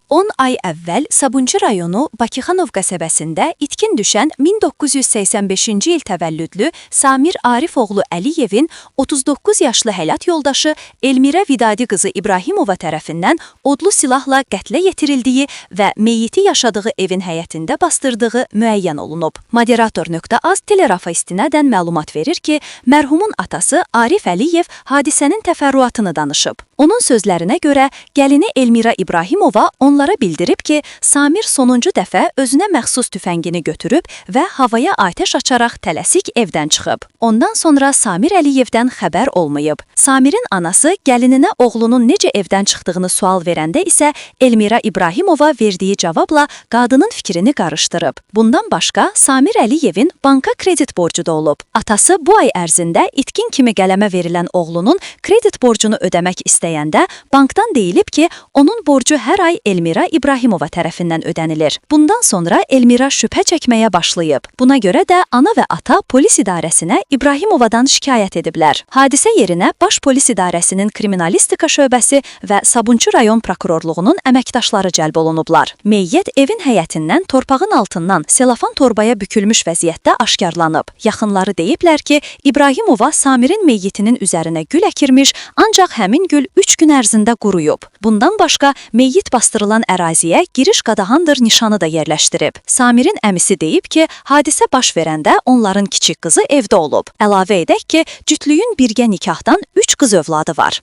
10 ay əvvəl Sabunçu rayonu Bakıxanov qəsəbəsində itkin düşən 1985-ci il təvəllüdlü Samir Arifoğlu Əliyevin 39 yaşlı həyat yoldaşı Elmirə Vidadi qızı İbrahimova tərəfindən odlu silahla qətlə yetirildiyi və meyyiti yaşadığı evin həyətində bastırdığı müəyyən olunub. Moderator.az Telerafa istinadən məlumat verir ki, mərhumun atası Arif Əliyev hadisənin təfərrüatını danışıb. Onun sözlərinə görə, gəlini Elmirə İbrahimova onlara bildirib ki, Samir sonuncu dəfə özünə məxsus tüfəngini götürüb və havaya atəş açaraq tələsik evdən çıxıb. Ondan sonra Samir Əliyevdən xəbər olmayıb. Samirin anası gəlininə oğlunun necə evdən çıxdığını sual verəndə isə Elmirə İbrahimova verdiyi cavabla qadının fikrini qarışdırıb. Bundan başqa, Samir Əliyevin banka kredit borcu da olub. Atası bu ay ərzində itkin kimi qələmə verilən oğlunun kredit borcunu ödəmək istəyəndə bankdan deyilib ki, onun borcu hər ay Elmirə İbrahimova tərəfindən ödənilir. Bundan sonra Elmirə şübhə çəkməyə başlayıb. Buna görə də ana və ata polis idarəsinə İbrahimovadan şikayət ediblər. Hadisə yerinə Baş Polis İdarəsinin Kriminalistika şöbəsi və Sabunçu rayon prokurorluğunun əməkdaşları cəlb olunublar. Meyyət evin həyətindən torpağın altından selofan torbaya bükülmüş vəziyyətdə aşkarlanıb. Yaxınları deyiblər ki, İbrahimova Samirin meyyitinin üzərinə gül əkirmiş, ancaq həmin gül 3 gün ərzində quruyub. Bundan başqa, meyyit bastırılan əraziyə giriş qadağandır nişanı da yerləşdirib. Samirin əmisi deyib ki, hadisə baş verəndə onların kiçik qızı evdə olub. Əlavə edək ki, cütlüyün birgə nikahdan 3 qız övladı var.